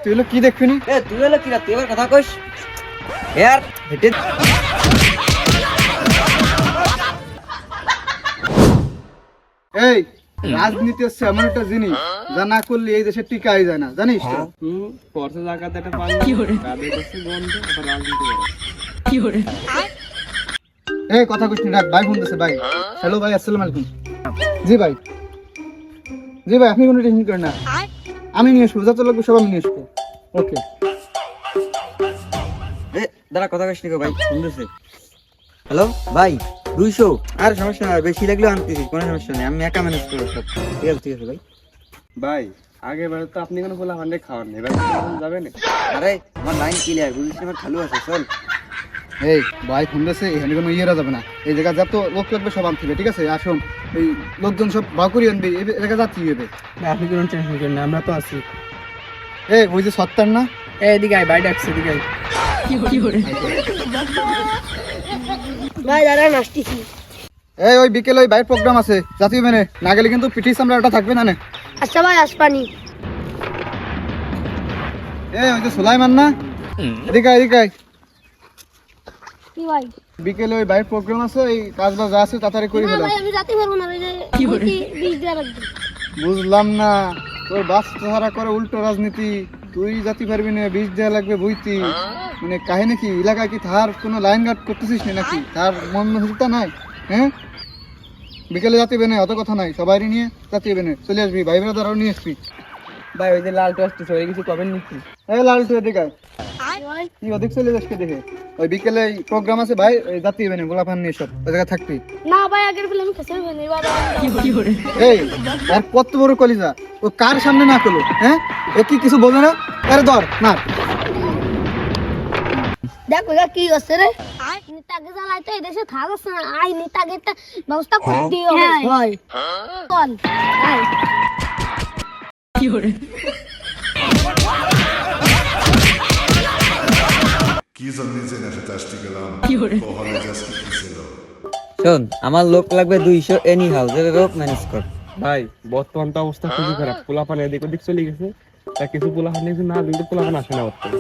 তুই হলো কি দেখবি? তুই হলো কি তুই এবার কথা কইস ইয়ার হেঁটে এই রাজনীতি হচ্ছে এমন একটা জিনিস যা না করলে এই দেশে টিকাই যায় না, জানিস তো? পরশে জায়গাতে একটা পানি কাদের কাছে গন্ধ আবার রাজনীতি করে এই কথা কইস না, ভাই ফোন দিছে ভাই। হ্যালো ভাই, আসসালামু আলাইকুম। জি ভাই, জি ভাই, আপনি কোনো টেনশন করেন না, আমি নিয়ে আসবো, যত লাগবে সব আমি নিয়ে আসবো। ওকে দাঁড়া কথা কইস নিকো ভাই শুনতেছে। হ্যালো ভাই 200 আর সমস্যা নাই, বেশি লাগলেও আনতেছি, কোনো সমস্যা নেই, আমি একা ম্যানেজ করবো সব। ঠিক আছে ভাই। ভাই আগের বার তো আপনি কোনো পোলা ফান্ডে খাওয়ান না, এবার যাবেন? আরে আমার লাইন ক্লিয়ার, বুঝিস আমার খালু আছে, চল। এই ভাই ফোন দিছে, এখানে কোনো ইয়েরা যাবে না, এই জায়গা যত লোক লাগবে সব আনতে হবে, ঠিক আছে? আসুন, এই লোকজন সব ভাগ করে আনবে, এই জায়গা যাচ্ছি হবে। আপনি কোনো টেনশন করেন না, আমরা তো আছি। এই ওই যে সত্তার না, এদিকে আয়, ভাই ডাকছে, এদিকে আয়। ভাই দাঁড়া নাচতেছি। এই ওই বিকেলে ওই বাইর প্রোগ্রাম আছে, জাতীয় মেনে না গেলে কিন্তু পিঠি সামলা ওটা থাকবে না। আচ্ছা ভাই আসপানি। এই ওই যে সুলাইমান না, এদিকে আয়, এদিকে আয়। কি ভাই? বিকেলে ওই বাইর প্রোগ্রাম আছে, এই কাজ বাজ যা আছে তাড়াতাড়ি করে না ফেলা। ভাই আমি রাতে পারবো না, ওই যে 20 দেওয়া লাগবে। বুঝলাম না, তোর বাস সারা করে উল্টো রাজনীতি, তুই জাতি পারবি না, বীজ দেওয়া লাগবে বইতি, মানে কাহিনী কি? এলাকায় কি তার কোনো লাইন গার্ড করতেছিস না নাকি? তার মন হইতা নাই? হ্যাঁ, বিকেলে জাতি বেনে অত কথা নাই, সবাই নিয়ে জাতি বেনে চলে আসবি, ভাই ব্রাদারও নিয়ে আসবি। ভাই ওই যে লাল টসটি হয়ে কিছু কবেন নাকি? এই লাল তুই এদিকে আয়। ভাই কি অধিক চলে যাসকে দেখে? ওই বিকেলে প্রোগ্রাম আছে ভাই, ওই জাতি বেনে গোলাপান নিয়ে সব ওই জায়গায় থাকবি। না ভাই আগের ফিল্ম খেসে ফেলি এবার। এই আর কত বড় কলিজা, ও কার সামনে না করলো? হ্যাঁ, এ কি কিছু বোঝে না? আরে ধর না, দেখ ওইটা কি হচ্ছে রে? নেতাকে জ্বালাই তো এই দেশে থাকছ না, আই নেতাকে একটা ব্যবস্থা করতে হবে ভাই। চল I. Chiesa mese ne fetaste gelam. Pohole jaski kiselo. শোন, আমার লোক লাগবে 200 এনি হাউ, যেটা লোক ম্যানেজ কর। ভাই বর্তমান তো অবস্থা খুবই খারাপ, পোলাপান এদিক ওদিক চলে গেছে, তা কিছু পোলাপান কিছু না দিলে পোলাপান আসে না বর্তমানে।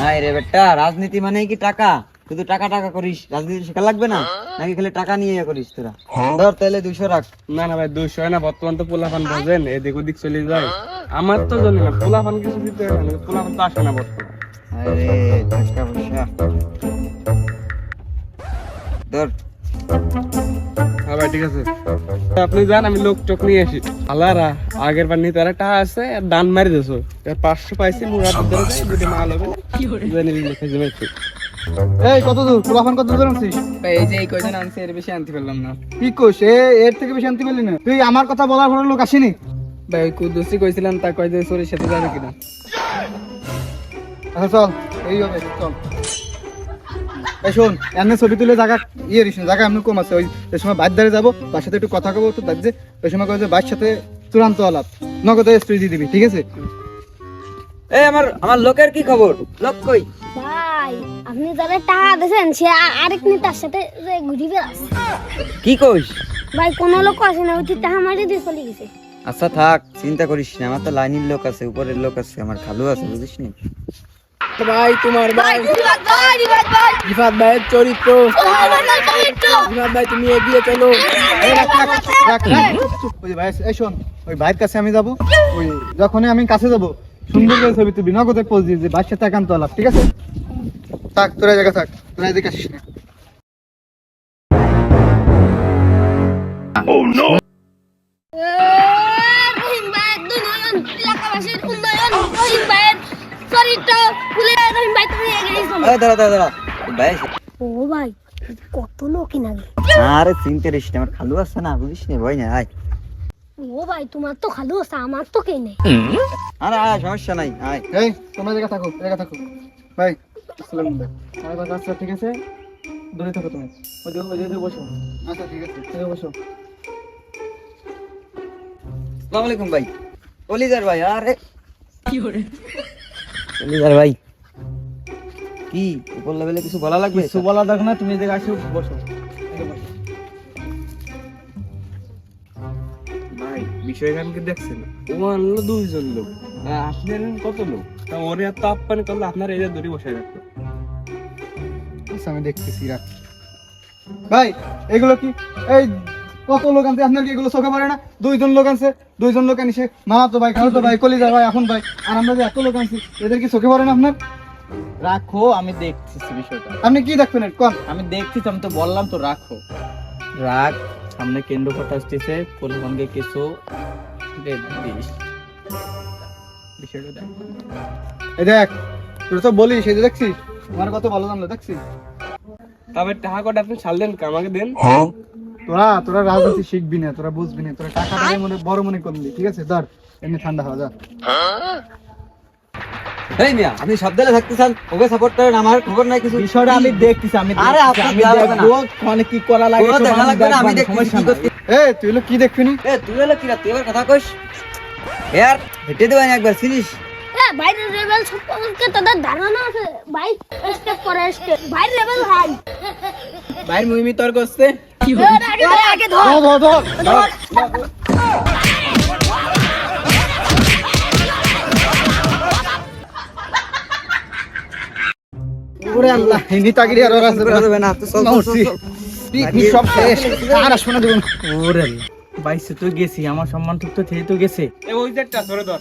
হাই রে বেটা, রাজনীতি মানে কি টাকা? শুধু টাকা টাকা করিস, রাজনীতি শেখা লাগবে না নাকি? খালি টাকা নিয়ে করিস তোরা? ধর তাহলে 200 রাখ। না না ভাই 200 হয় না, বর্তমান তো পোলাপান বোঝেন এদিক ওদিক চলে যায়, আমার তো জানি না পোলাপান কিছু দিতে হয় না, পোলাপান তো আসে না বর্তমানে। আরে টাকা পয়সা ধর। হ্যাঁ ভাই ঠিক আছে, আপনি যান, আমি লোক টোক নিয়ে আসি। আলারা আগের বার নিতে আর টাকা আছে, আর দান মারি দিয়েছো, 500 পাইছি, মুরাদ ধরে যাই, যদি মাল হবে জানি লিখে জমেছে। এই কত দূর গোলাপান, কত দূর আনছিস? ভাই এই যে এই কয়জন আনছি, এর বেশি আনতে পারলাম না। কি কোস, এর থেকে বেশি আনতে পারলি না? তুই আমার কথা বলার পর লোক আসেনি? ভাই কুদ্দুসি কইছিলাম, তা কয় যে সরির সাথে যাবে কিনা। আচ্ছা চল, এই হবে, চল। এই শোন, এমনি ছবি তুলে জায়গা ইয়ে দিস না, জায়গা এমনি কম আছে, ওই সময় বাইর ধারে যাবো, তার সাথে একটু কথা কবো, তো দেখছে ওই সময় কয়ে যে বাইর সাথে চূড়ান্ত আলাপ, নগদে স্ত্রী দিয়ে দিবি, ঠিক আছে? এই আমার লোকের কি খবর? লোক কই? ভাই আপনি যারা টাকা দিয়েছেন সে আরেক নেতার সাথে যে ঘুরি বেড়াচ্ছে। কি কইস? ভাই কোনো লোক আসে না, ওই টাকা মারি দিয়ে চলে গেছে। আচ্ছা থাক, চিন্তা করিস না, আমার তো লাইনের লোক আছে, উপরের লোক আছে, আমার খালু আছে, বুঝিস নি? ভাই তোমার ভাই রিফাত ভাইয়ের চরিত্র, রিফাত ভাই তুমি এগিয়ে চলো। এই রাখ, রাখ, রাখ, রাখ। ওই যে ভাই, এই শোন, ওই ভাইয়ের কাছে আমি যাবো, ওই যখনই আমি কাছে যাবো সুন্দর করে ছবি তুলবি, নগদে পোজ দিয়ে যে ভাইয়ের সাথে একান্ত আলাপ, ঠিক আছে? থাক, তোরা জায়গা থাক, তোরা এদিকে আসিস না। রহিম ভাইয়ের দুই নয়ন, এলাকাবাসীর উন্নয়ন, রহিম ভাইয়ের চরিত্র ভুলে রহিম ভাই তুমি এগিয়ে চলো। এই দাঁড়া দাঁড়া দাঁড়া, ভাই ও ভাই কত লোকই নাকি? আরে চিন্তা করিস না, আমার খালু আছে না, বুঝিস নি? ভয় না, আয়। ও ভাই তোমার তো খালু আছে, আমার তো কে নেই। আরে আয়, সমস্যা নাই, আয়। এই তোমরা জায়গা থাকো, জায়গা থাকো ভাই। আসসালামু আলাইকুম। আচ্ছা ঠিক আছে, দূরে থাকো তুমি, ওই বসো। আচ্ছা ঠিক আছে, তুমি বসো। আসসালামু আলাইকুম ভাই। কলিজার ভাই, আরে কলিজার ভাই, কি উপর লেভেলে কিছু বলা লাগবে? কিছু বলা দেখ না, তুমি এদিকে আসো, বসো। ভাই বিষয়টা কি দেখছেন, ও আনলো 2 জন লোক, আপনি এলেন কত লোক, তা ওরে এত আপ্যায়ন করলে আপনার এই যে দড়ি বসে রাখতো। আচ্ছা, আমি দেখতেছি, রাখ। ভাই এগুলো কি, এই কত লোক আনছে, আপনার কি এগুলো চোখে পড়ে না? দুইজন লোক আনছে, দুইজন লোক আনিছে, মামাতো ভাই, খালাতো ভাই, কলিজা ভাই, এখন ভাই, আর আমরা যে এত লোক আনছি, এদের কি চোখে পড়ে না আপনার? রাখো, আমি দেখতেছি বিষয়টা। আপনি কি দেখবেন কোন? আমি দেখতেছি, আমি তো বললাম তো রাখো। রাখ, সামনে কেন্দ্র কথা আসতেছে, পরিবহনকে কিছু দিস। বিষয়টা দেখ। এই দেখ, তোর তো বলিস, এই যে দেখছিস আমার কত ভালো জানলো, দেখছিস? তবে টাকা কটা আপনি ছাড় দেন, আমাকে দেন। তোরা রাজনীতি শিখবি না, তোরা বুঝবি না, তোরা টাকা দিয়ে মনে বড় মনে করলি, ঠিক আছে? ধর এমনি ঠান্ডা হওয়া যা। এই মিয়া, আপনি সব দলে থাকতে চান, ওকে সাপোর্ট করেন, আমার খবর নাই কিছু। বিষয়টা আমি দেখতেছি, আরে আমি দেখবো কোনে কি করা লাগে, সব আমি দেখতেছি কি করতে। এই তুই হলো কি দেখবি নি? তুই হলো কি রা, তুই এবার কথা কইস ইয়ার, হেঁটে দেবেন একবার চিনিস। বাইরে রেবেল সম্পর্কে তোদের ধারণা আছে? ভাই স্টেপ করে স্টেপ, ভাই রেবেল ভাই। বাইর মুহিমি তর্ক করছে। আগে ধর ধর ধর ধর। ওরে আল্লাহ, হিন্দি তাগিরি আর রাজ হবে না, তো চল নসি তুই সব শেষ, আর শোনা দেব না। ওরে বাইসে তো গেছি, আমার সম্মান ঠিক তো থেই তো গেছে। ওই যে একটা ধরে ধর।